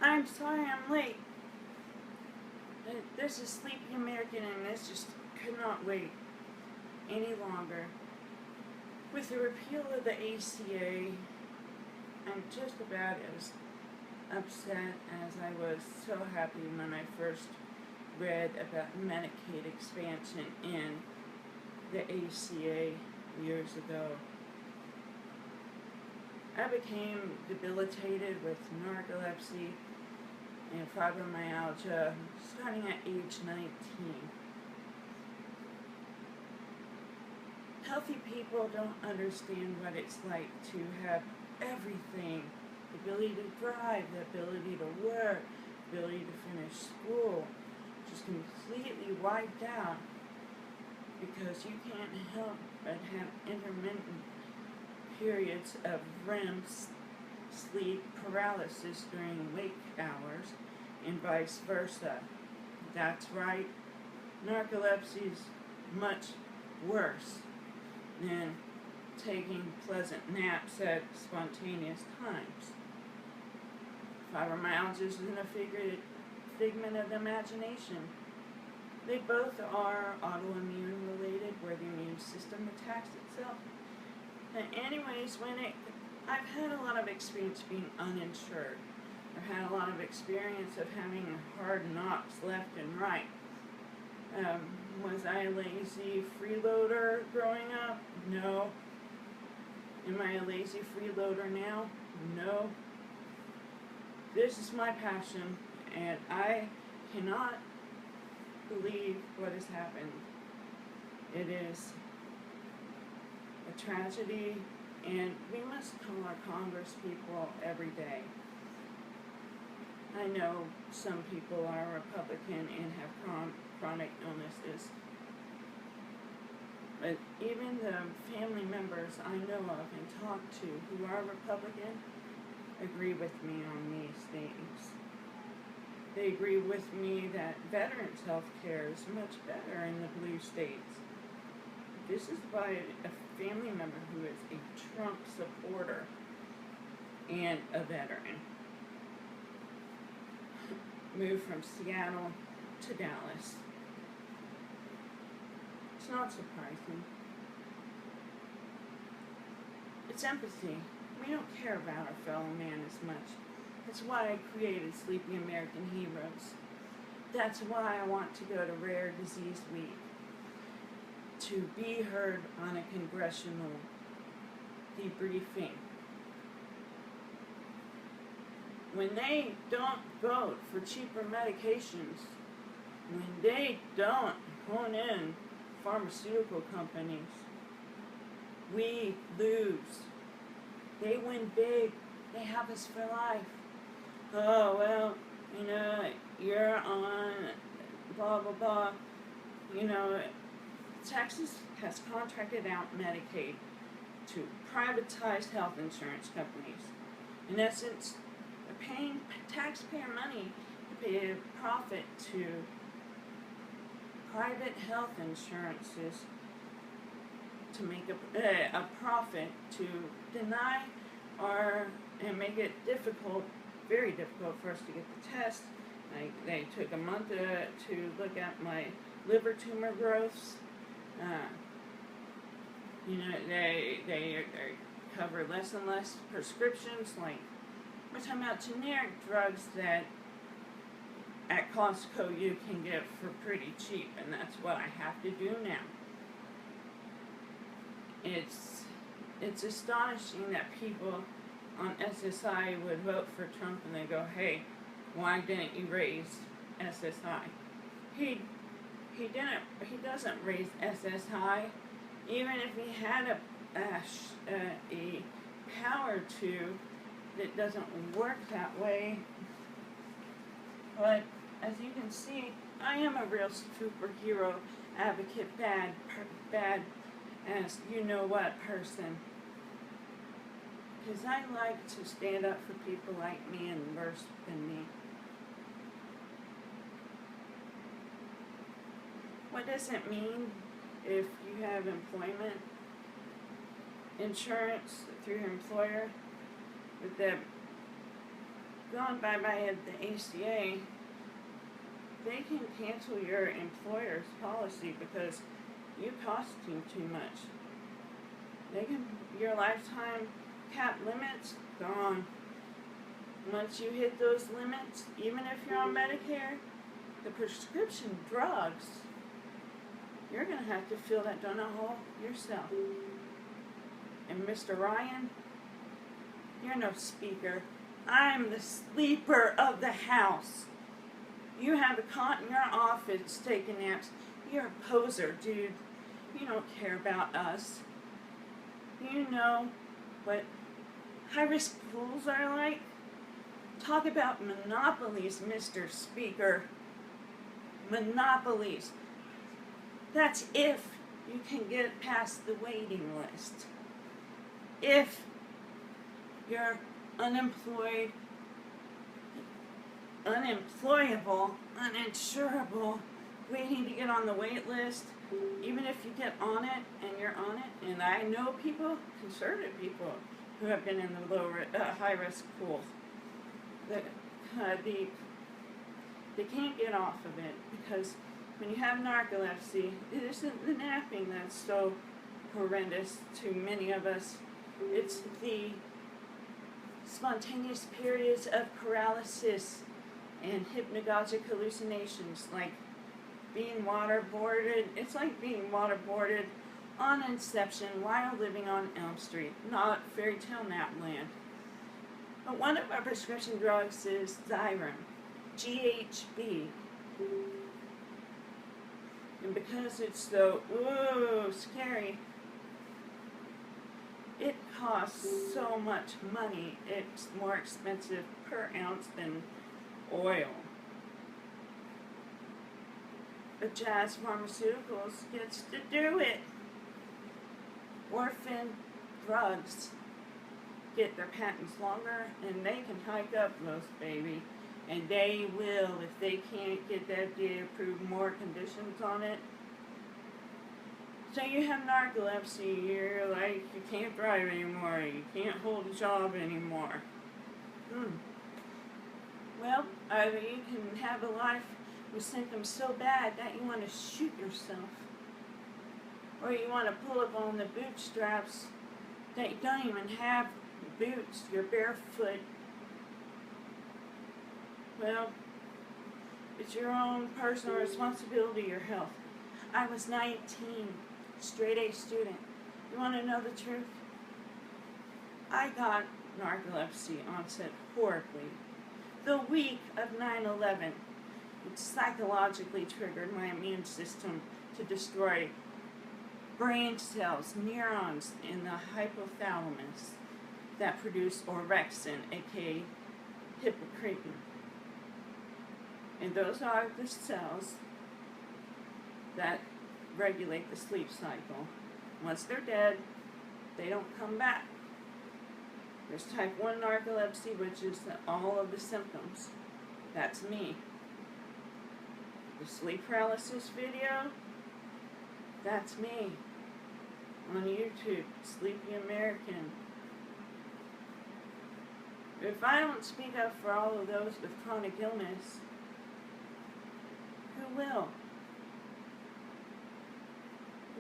I'm sorry I'm late. This is Sleepy American and this just could not wait any longer. With the repeal of the ACA, I'm just about as upset as I was so happy when I first read about Medicaid expansion in the ACA years ago. I became debilitated with narcolepsy and fibromyalgia starting at age 19. Healthy people don't understand what it's like to have everything. The ability to drive, the ability to work, the ability to finish school, just completely wiped out because you can't help but have intermittent periods of REM sleep paralysis during wake hours and vice versa. That's right, narcolepsy is much worse than taking pleasant naps at spontaneous times. Fibromyalgia isn't a figment of the imagination. They both are autoimmune related, where the immune system attacks itself. And anyways, I've had a lot of experience being uninsured. I've had a lot of experience of having hard knocks left and right. Was I a lazy freeloader growing up? No. Am I a lazy freeloader now? No. This is my passion, and I cannot believe what has happened. It is a tragedy, and we must call our Congress people every day. I know some people are Republican and have chronic illnesses, but even the family members I know of and talk to who are Republican agree with me on these things. They agree with me that veterans' health care is much better in the blue states. This is by a family member who is a Trump supporter and a veteran. Moved from Seattle to Dallas. It's not surprising. It's empathy. We don't care about our fellow man as much. That's why I created Sleepy American Heroes. That's why I want to go to Rare Disease Week, to be heard on a congressional debriefing. When they don't vote for cheaper medications, when they don't hone in pharmaceutical companies, we lose. They win big. They have us for life. Oh, well, you're on blah, blah, blah. Texas has contracted out Medicaid to privatized health insurance companies. In essence, they're paying taxpayer money to pay a profit to private health insurances to make a profit to deny and make it difficult, very difficult for us to get the test. They took a month to look at my liver tumor growths. They cover less and less prescriptions. Like, we're talking about generic drugs that at Costco you can get for pretty cheap, and that's what I have to do now. It's astonishing that people on SSI would vote for Trump and they go, hey, why didn't you raise SSI? He doesn't raise SSI, even if he had a power to. It doesn't work that way. But as you can see, I am a real superhero advocate, bad as you know what person. Because I like to stand up for people like me and worse than me. What does it mean if you have employment insurance through your employer? With the gone by the ACA, they can cancel your employer's policy because you cost them too much. They can, your lifetime cap limits, gone. Once you hit those limits, even if you're on Medicare, the prescription drugs, you're going to have to fill that donut hole yourself. And Mr. Ryan, you're no speaker. I'm the sleeper of the house. You have a cot in your office taking naps. You're a poser, dude. You don't care about us. You know what high-risk pools are like? Talk about monopolies, Mr. Speaker. Monopolies. That's if you can get past the waiting list. If you're unemployed, unemployable, uninsurable, waiting to get on the wait list, even if you get on it and you're on it, and I know people, conservative people, who have been in the high-risk pools, they can't get off of it because when you have narcolepsy, it isn't the napping that's so horrendous to many of us. It's the spontaneous periods of paralysis and hypnagogic hallucinations, like being waterboarded. It's like being waterboarded on Inception while living on Elm Street, not fairy tale nap land. But one of our prescription drugs is Xyrem, GHB. And because it's so, scary, it costs so much money. It's more expensive per ounce than oil. But Jazz Pharmaceuticals gets to do it. Orphan drugs get their patents longer, and they can hike up those, baby. And they will, if they can't get that FDA approved more conditions on it. So you have narcolepsy, you're like, you can't drive anymore, you can't hold a job anymore. Well, either you can have a life with symptoms so bad that you want to shoot yourself, or you want to pull up on the bootstraps that you don't even have boots, you're barefoot. Well, it's your own personal responsibility, your health. I was 19, straight A student. You want to know the truth? I got narcolepsy onset horribly. The week of 9/11, it psychologically triggered my immune system to destroy brain cells, neurons in the hypothalamus that produce orexin, aka hypocretin. And those are the cells that regulate the sleep cycle. Once they're dead, they don't come back. There's type 1 narcolepsy, which is all of the symptoms. That's me. The sleep paralysis video, that's me. On YouTube, Sleepy American. If I don't speak up for all of those with chronic illness, who will?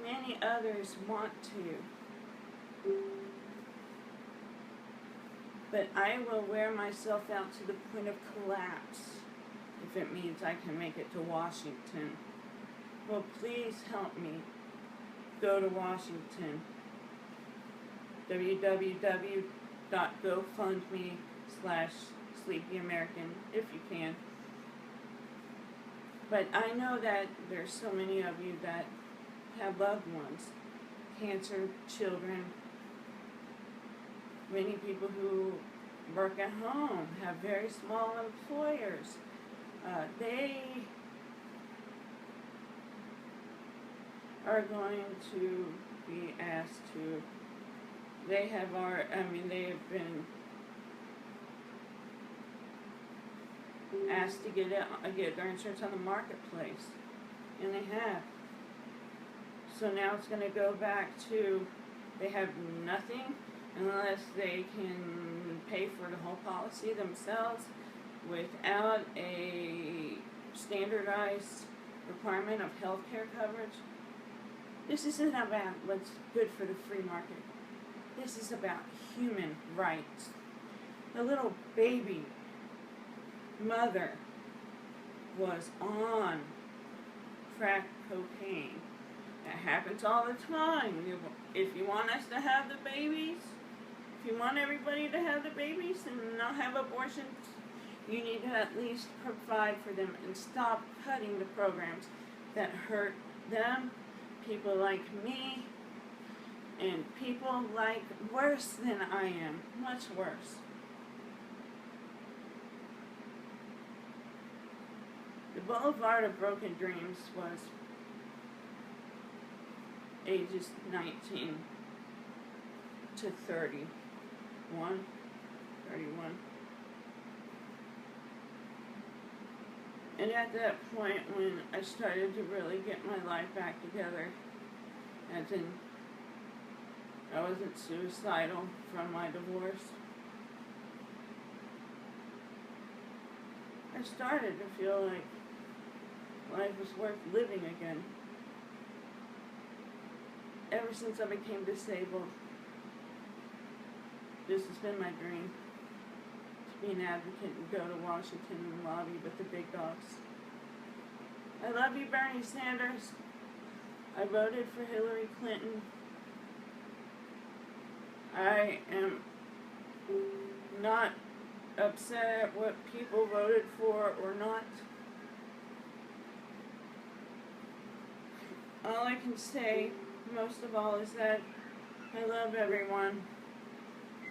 Many others want to. But I will wear myself out to the point of collapse if it means I can make it to Washington. Well, please help me go to Washington. www.gofundme/SleepyAmerican if you can. But I know that there's so many of you that have loved ones, cancer, children, many people who work at home, have very small employers. They are going to be asked to, they have been asked to get their insurance on the marketplace, and they have. So now it's going to go back to, they have nothing unless they can pay for the whole policy themselves. without a standardized requirement of health care coverage. This isn't about what's good for the free market. This is about human rights. The little baby mother was on crack cocaine. That happens all the time. If you want us to have the babies, if you want everybody to have the babies and not have abortions, you need to at least provide for them and stop cutting the programs that hurt them, people like me, and people like worse than I am, much worse. The Boulevard of Broken Dreams was ages 19 to 31. And at that point, when I started to really get my life back together, as in, I wasn't suicidal from my divorce, I started to feel like life was worth living again. Ever since I became disabled, this has been my dream. To be an advocate and go to Washington and lobby with the big dogs. I love you, Bernie Sanders. I voted for Hillary Clinton. I am not upset at what people voted for or not. All I can say, most of all, is that I love everyone,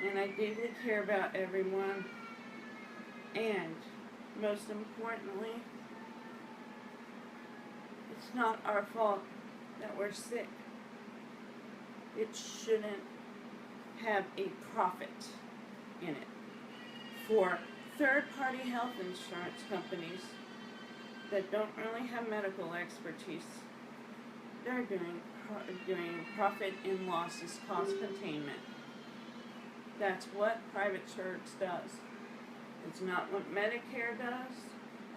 and I deeply care about everyone, and most importantly, it's not our fault that we're sick. It shouldn't have a profit in it. For third-party health insurance companies that don't really have medical expertise, they're doing profit and losses, cost containment. That's what private insurance does. It's not what Medicare does,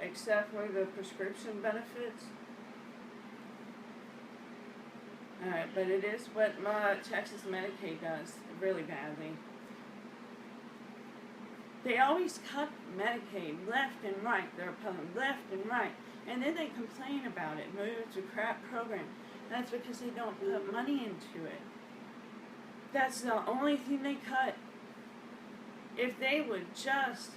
except for the prescription benefits. But it is what Texas Medicaid does, really badly. They always cut Medicaid left and right. They're pulling left and right. And then they complain about it. It's a crap program. That's because they don't put money into it. That's the only thing they cut. If they would just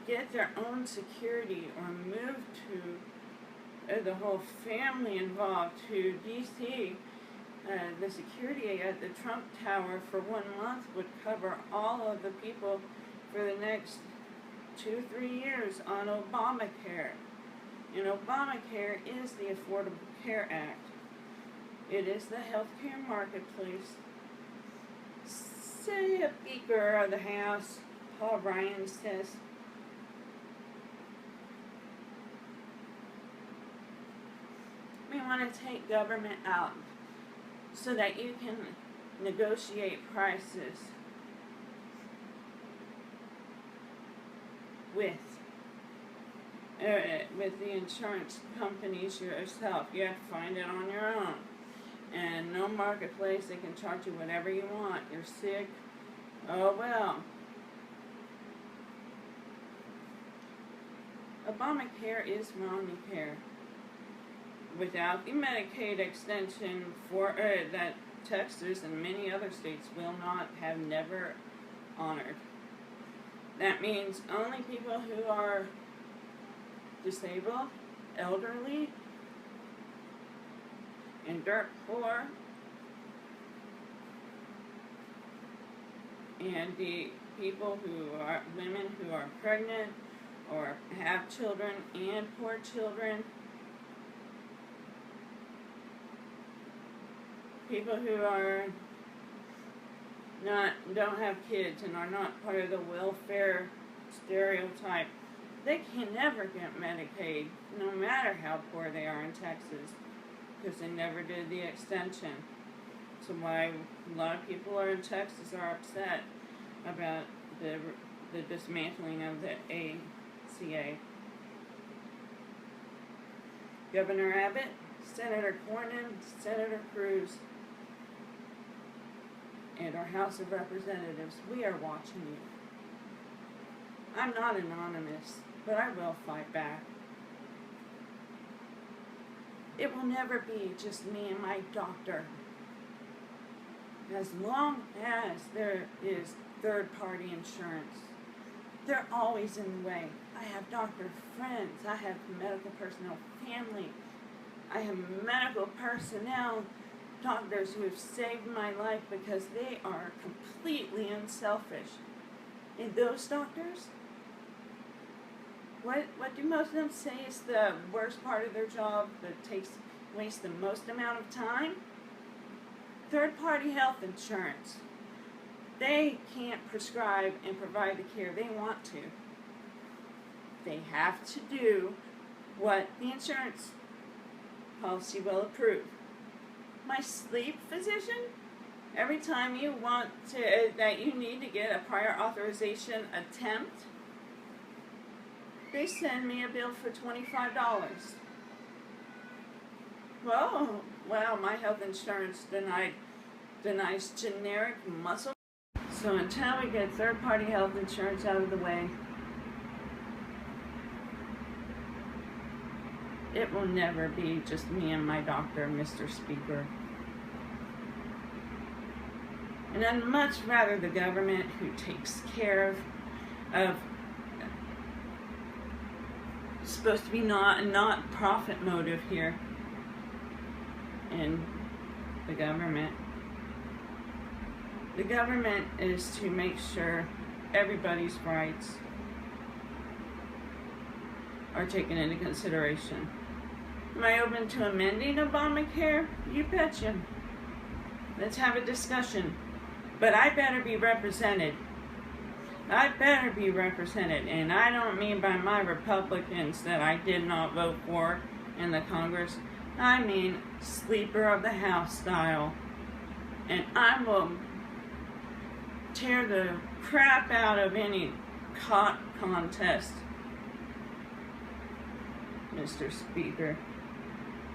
get their own security or move to the whole family involved to D.C., the security at the Trump Tower for 1 month would cover all of the people for the next 2-3 years on Obamacare. And Obamacare is the Affordable Care Act. It is the healthcare marketplace. Say a Speaker of the House, Paul Ryan, says, we want to take government out so that you can negotiate prices with the insurance companies yourself. You have to find it on your own. And no marketplace, they can charge you whatever you want. You're sick, oh well. Obamacare is Romneycare. Without the Medicaid extension for that Texas and many other states will not have never honored. That means only people who are disabled, elderly, and dirt poor, and the people who are women who are pregnant or have children and poor children, people who are don't have kids and are not part of the welfare stereotype, they can never get Medicaid, no matter how poor they are in Texas, because they never did the extension. So why a lot of people are in Texas are upset about the the dismantling of the ACA. Governor Abbott, Senator Cornyn, Senator Cruz, and our House of Representatives, we are watching you. I'm not anonymous, but I will fight back. It will never be just me and my doctor. As long as there is third-party insurance, they're always in the way. I have doctor friends, I have medical personnel family, I have medical personnel, doctors who have saved my life because they are completely unselfish. And those doctors, what do most of them say is the worst part of their job that wastes the most amount of time? Third-party health insurance. They can't prescribe and provide the care they want to. They have to do what the insurance policy will approve. My sleep physician, every time you want that you need to get a prior authorization attempt, they send me a bill for $25. Well, my health insurance denies generic muscle. So until we get third-party health insurance out of the way, it will never be just me and my doctor, Mr. Speaker. And I'd much rather the government, who takes care of supposed to be not profit motive here in the government. The government is to make sure everybody's rights are taken into consideration. Am I open to amending Obamacare? You betcha. Let's have a discussion. But I better be represented. I better be represented. And I don't mean by my Republicans that I did not vote for in the Congress. I mean Sleeper of the House style. And I will tear the crap out of any contest, Mr. Speaker.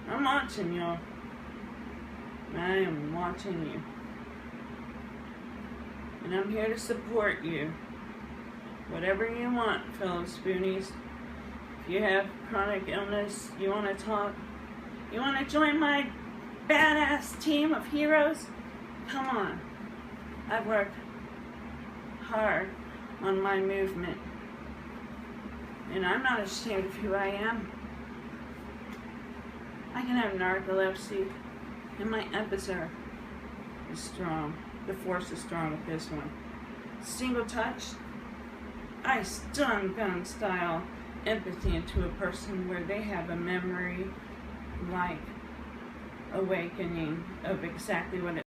I'm watching y'all. I am watching you. And I'm here to support you. Whatever you want, fellow Spoonies. If you have chronic illness, you want to talk, you want to join my badass team of heroes, come on. I've worked hard on my movement. And I'm not ashamed of who I am. I can have narcolepsy, and my empathy is strong. The force is strong with this one. Single touch, I stun gun style empathy into a person where they have a memory like awakening of exactly what it